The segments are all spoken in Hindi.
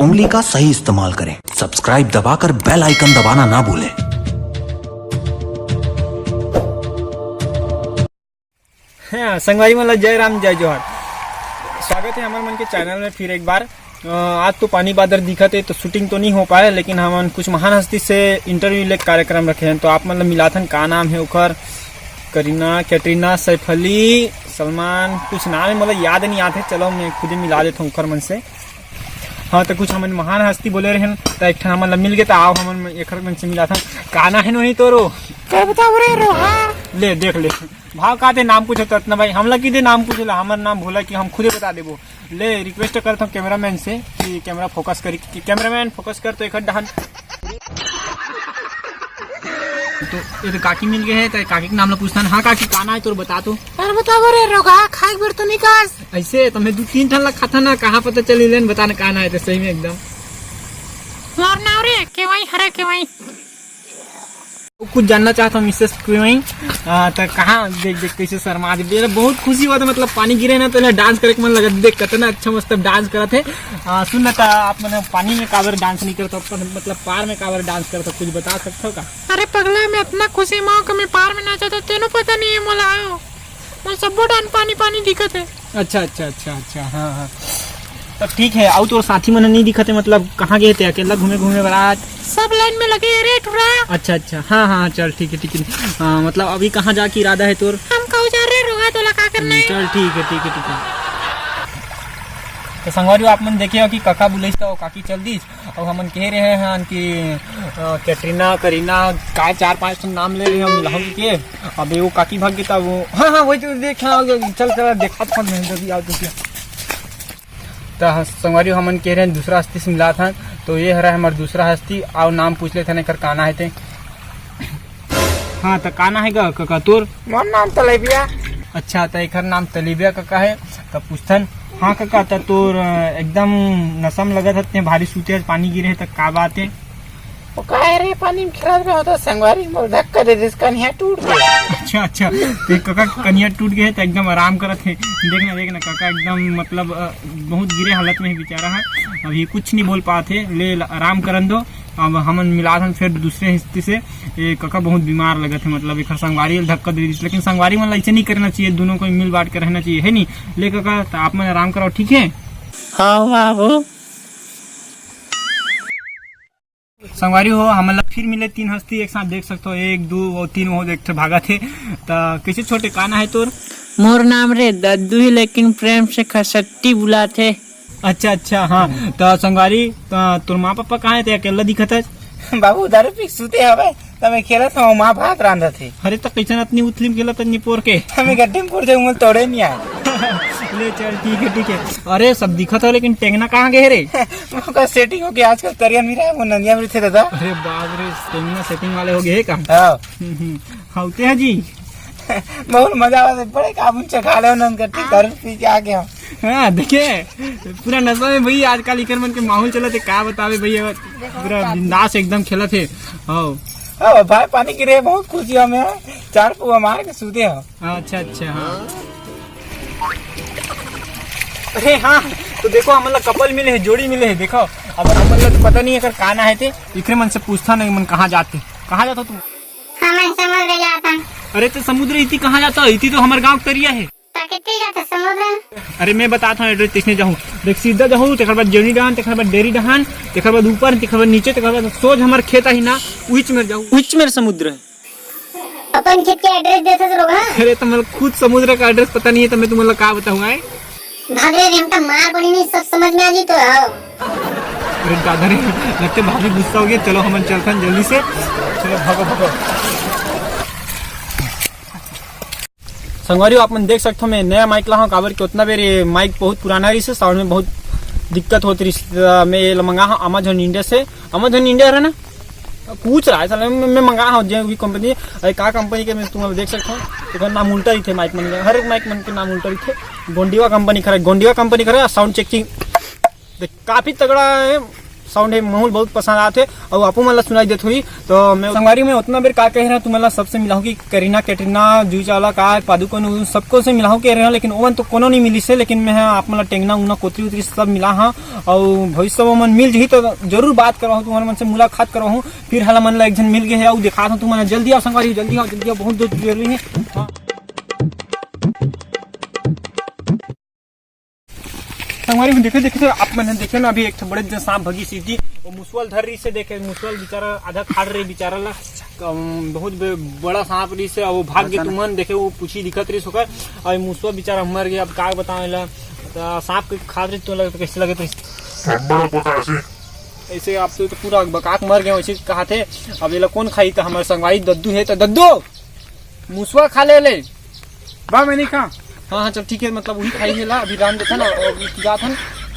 उंगली का सही इस्तेमाल करें। सब्सक्राइब दबाकर बेल आइकन दबाना ना भूलें। हाँ संगवारी मतलब जय राम जय जोहर। स्वागत है हमारे मन के चैनल में फिर एक बार। आज तो पानी बादल दिखा थे तो शूटिंग तो नहीं हो पाए, लेकिन हम कुछ महान हस्ती से इंटरव्यू ले कार्यक्रम रखे हैं। तो आप मतलब मिलाथन का नाम है उखर, करीना, कैटरीना, सैफ अली, सलमान, कुछ नाम है मतलब याद नहीं आते। चलो मैं खुद ही मिला देता हूँ उखर मन से। हाँ तो कुछ हमन महान हस्ती बोले रहे तो एक ठन मतलब मिल गए तो आओ हमन एक मन से मिला था। काना है नहीं तो रो क्या बताओ रे रो। हाँ ले देख ले भाव का दे नाम पूछो तो भाई हम लोग की दे नाम पूछला हमार नाम भूला कि हम खुदे बता देबो। ले रिक्वेस्ट करता हूँ कैमरामैन से कि कैमरा फोकस करी कि कैमरामैन फोकस कर तो एक डहन। तो ये तो काकी मिल गए है तो काकी के नाम ला पूछता। हाँ काकी काना है तो बता तू। यार बताओ रे रोगा खाए बेर तो निकास ऐसे तो मैं 2-3 ठन ला खाता ना कहाँ पता चली लेन बताना काना है तो सही में एकदम मोर नाम रे केवाई हरे केवाई। कुछ जानना चाहता हूँ मिसेस क्यों तो कहाँ देख देख कैसे शर्मा दे। बहुत खुशी हुआ था मतलब पानी गिरे ना तो डांस करे मन लगा देख कितना अच्छा मस्त डांस करा थे। सुनना था आप मैंने पानी में काबर डांस नहीं करता मतलब पार में काबर डांस करता कुछ बता सकते हो का? अरे पगला मैं इतना खुशी माँ कि मैं पार में नाचा तो तेनो पता नहीं है मोला आओ मैं सब डान पानी पानी दिखत है। अच्छा अच्छा अच्छा अच्छा हाँ हाँ तो ठीक है। आओ तो साथी मन नहीं दिखते मतलब कहाँ गए थे अकेला घूमे घूमे बारात सब लाइन में लगे रे टुरा। अच्छा अच्छा हाँ हाँ चल ठीक है ठीक है। मतलब अभी कहाँ जाके इरादा है तोर? हम कहू जा रहे रोगा तो लगा करना है। चल ठीक है ठीक है ठीक है। तो संगवारी आप मन देखे हो कि काका बुलाइस तो काकी चल दीस और हमन कह रहे हैं कि कैटरीना करीना का 4-5 नाम ले रहे हम मिलाओ के। अब वो काकी भाग गई वो हाँ हाँ वही तो देख चल चल देखा था मैं जल्दी आओ तो संगवारी हमन कह रहे हैं दूसरा हस्ती से मिला था। तो ये है हमारा दूसरा हस्ती और नाम पूछ लेते हैं काना है थे। हाँ तो काना है का तोर? मोर नाम तलेबिया। अच्छा तो एक नाम तलेबिया काका है तो पूछथन। हाँ काका तो तोर एकदम नशम लगा था भारी सूते पानी गिरे है तो का बात है? वो काहे रे पानी में खेलत रहा था संगवारी मोर धक्का दे दिस कन्या टूट गया। अच्छा अच्छा तो काका कन्या टूट गए तो एकदम आराम करत है। देखना काका एकदम मतलब बहुत गिरे हालत में बेचारा है। अभी कुछ नहीं बोल पाते ले आराम करन दो। अब हमन मिला था फिर दूसरे हिस्से से ये काका बहुत बीमार लगे थे मतलब एक संगवारी धक्का दे दी। लेकिन संगवारी मतलब ऐसे नहीं करना चाहिए, दोनों को मिल बांट कर रहना चाहिए है नहीं। ले काका तो आप मन आराम कराओ ठीक है। हाँ बाबू संगवारी हो हम फिर मिले 3 हस्ती एक साथ देख सकते हो 1 2 और 3 वो देखते भागा थे तो कैसे छोटे काना है तोर? मोर नाम रे दद्दू ही लेकिन प्रेम से खसट्टी बुलाते। अच्छा अच्छा हाँ तो संगवारी तोर माँ पापा कहाँ थे अकेला दिखत है? बाबू दारू पी सूते हवे तो मैं खेलत हूँ माँ भात रांधा थे। अरे तो कैसे इतनी उथली में खेलत नहीं पोर के हमें गड्ढे में पूर उंगल तोड़े नहीं आए। ले चल ठीक है ठीक है। अरे सब दिखत हो लेकिन टेंगना कहाँ गए रे? का सेटिंग हो गया आजकल तरिया मेरा वो नंदिया में थे दादा। अरे बाप रे टेंगना सेटिंग वाले हो गए का? हाँ होते हैं जी बहुत मजा आवा बड़े काबू चखा ले नंद करती दारू पी के आ गया। हाँ देखे पूरा नशा में भैया आजकल इकर मन के माहौल चला थे का बतावे भैया पूरा बिंदास एकदम खेला थे। हाँ भाई पानी गिरे बहुत खुशी हमें 4 पुआ मार के सूते हो। अच्छा अच्छा हाँ अरे हाँ तो देखो हम लोग कपल मिले है जोड़ी मिले है देखो। अब हम लोग तो पता नहीं है अगर काना है थे इकरे मन से पूछता नहीं मन कहाँ जाते तुम? हाँ मैं समुद्र जाता। अरे तो समुद्र इति कहाँ जाता? इति तो हमारे गाँव तरिया है। कितने जाता समुद्र? अरे मैं बताता हूँ एड्रेस देखने जाऊँ देख सीधा जाऊँ तेकर बाद जेनी डहान तेकर बाद डेरी डहान तेकर बाद ऊपर तेकर बाद नीचे तेकर बाद सोच हमारे खेत ही ना उच में जाऊँ उच में समुद्र है। अपन खेत के एड्रेस देते लोग। हाँ अरे तो मतलब खुद समुद्र का एड्रेस पता नहीं है तो मैं तुम्हें क्या बताऊंगा? भागे हम तो मार पड़ी नहीं सब समझ में आ जी तो आओ। अरे दादा रे लगते भाभी गुस्सा हो गया। चलो हम चलते हैं जल्दी से। चलो भागो संगवारी आप मन देख सकते हो मैं नया माइक ला हूँ काबर के उतना बेर माइक बहुत पुराना रही से साउंड में बहुत दिक्कत होती रही। मैं मंगा हूँ अमेजोन इंडिया से। अमेजोन इंडिया है ना पूछ रहा है मैं मंगा हूँ जो भी कंपनी का कंपनी के मैं तुम्हें देख सकता हूँ तो नाम उल्टा ही थे माइक मन हर एक माइक मन के नाम उल्टा ही थे। गोंडीवा कंपनी खड़ा साउंड चेकिंग काफी तगड़ा है साउंड है माहौल बहुत पसंद आते और आपको मतलब सुनाई देते हुई। तो मैं संगवारी में उतना बेर का कह रहा तुम मतलब सबसे मिलाऊं कि करीना कैटरीना जूही चावला का पादुकोण सबको से मिलाऊं कह रहे हैं, लेकिन ओवन तो कोनो नहीं मिली से, लेकिन मैं आप मतलब टेंगना उंगना कोतरी उतरी सब मिला हाँ। और भविष्य में मन मिल जी तो जरूर बात करवाऊँ, तुम्हारे मन से मुलाकात करवाऊँ। फिर हाल मन एक जन मिल गए है और दिखा दूँ तुम्हारा। जल्दी आओ संगवारी, जल्दी आओ, जल्दी आओ, बहुत जरूरी है। हाँ संगवारी में देखे देखे आप मैंने देखे ना अभी एक बड़े जन सांप भगी सी थी, वो मुसवल धर रही से देखे, मुसवल बेचारा आधा खाड़ रही बेचारा ला बहुत बड़ा सांप रही से, वो भाग गए तुमन देखे वो पूछी दिखत रही सोकर और मुसवा बेचारा मर गया। अब का बताओ सांप के खाद रही तो लगे तो कैसे लगे तो ऐसे आप तो पूरा बकाक मर गए वैसे कहा थे। अब ये कौन खाई तो हमारे संगवारी दद्दू है तो दद्दू मुसवा खा ले बा मैं नहीं खा। हाँ हाँ चल ठीक है, मतलब वही खाई है ला अभी राम देखा ना और जा था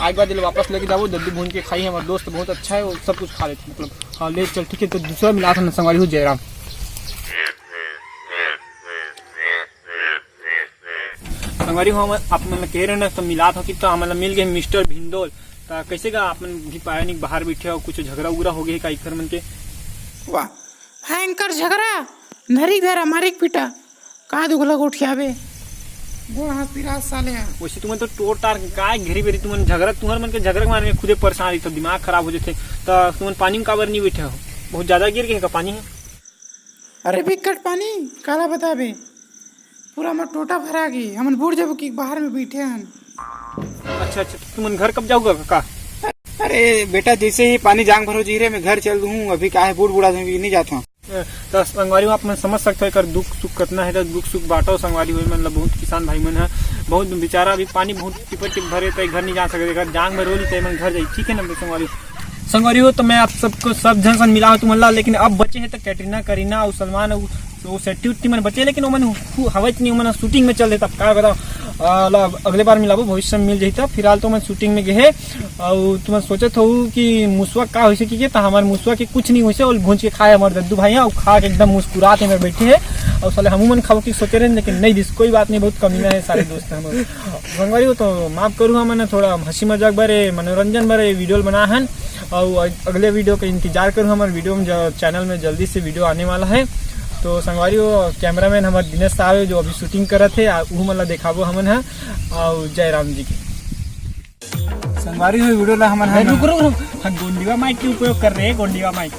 आज बाद वापस लेके जाओ दद्दू भून के खाई। हमारा दोस्त बहुत अच्छा है वो सब कुछ खा लेते मतलब। हाँ ले चल ठीक है। तो दूसरा मिला था ना संगवारी हो जयराम। संगवारी हो आप मतलब कह रहे ना तो मिला था कि तो मतलब मिल गए मिस्टर भिंडोल। तो कैसे का आप भी पाया नहीं बाहर बैठे और कुछ झगड़ा उगड़ा हो गया का इधर मन के? वाह भयंकर झगड़ा नरी घर हमारे पिटा का दुगला उठियावे साले। वैसे तुम तो टोर टार का घेरी बेरी तुम झगड़ा तुम्हारे मन के झगड़ा मारने में खुदे परेशान रही तो दिमाग खराब हो जाते। तो तुम पानी में काबर नहीं बैठे हो? बहुत ज्यादा गिर गए का पानी है? अरे बिकट पानी काला बताबे पूरा में टोटा भरा गई हमन बूढ़ जब की बाहर में बैठे हैं। अच्छा अच्छा तुम घर कब जाओगे काका? अरे बेटा जैसे ही पानी जांग भरो जी रहे मैं घर चल दूँ, अभी क्या है बूढ़ बूढ़ा नहीं जाता हूँ। तो संगवारी आप मैं समझ सकते हो दुख सुख कितना है तो दुख सुख बांटो संगवारी हुई मतलब बहुत किसान भाई मन है बहुत बेचारा अभी पानी बहुत टिप टिप भरे तो घर नहीं जा सकते, घर जांग भर होली तो घर जाए ठीक है ना संगवारी हो। तो मैं आप सबको सब जन सन मिला हूँ तुम अल्लाह, लेकिन अब बचे है तो कैटरीना करीना और सलमान वो सेट्टी उट्टी मन बचे, लेकिन वो मन हवा नहीं मैंने शूटिंग में चल देता क्या बताओ। अगले बार मिलाबो भविष्य में मिल जाता। फिलहाल तो मैं शूटिंग में गए और तुम सोचत हो कि मुसवा का हो की तो हमारे मुसवा के कुछ नहीं हो भूंज के खाए हमारे दद्दू भाई और खा के एकदम मुस्कुराते में बैठे है और साले हम मन खाओ की सोचे रहे, लेकिन नहीं दिस कोई बात नहीं, बहुत कमीना है सारे दोस्त हम संगवारी हो। तो माफ करूँगा मैंने थोड़ा हंसी मजाक भरे मनोरंजन भरे वीडियो बना है और अगले वीडियो का इंतजार करूँ। हमारे वीडियो में चैनल में जल्दी से वीडियो आने वाला है। तो संगवारी हो कैमरामैन हमारे दिनेश साहब है जो अभी शूटिंग कर रहे थे वो मतलब देखाबो हमन है और जयराम जी की संगवारी हो वीडियो ला हमन हम गोंडीवा माइक के उपयोग कर रहे हैं। गोंडीवा माइक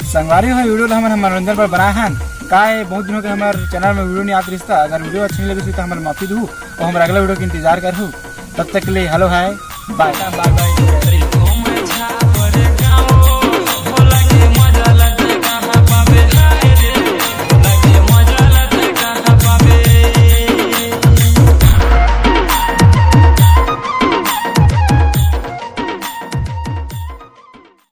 संगवारी हो वीडियो ला हमन मनोरंजन पर बना है का है बहुत दिनों के हमारे चैनल में वीडियो नहीं आती रिश्ता। अगर वीडियो अच्छी नहीं लगी तो हमारे माफी दूँ और हमारे अगला वीडियो का इंतजार करूँ। तब तक के लिए हेलो हाय बाय बाय।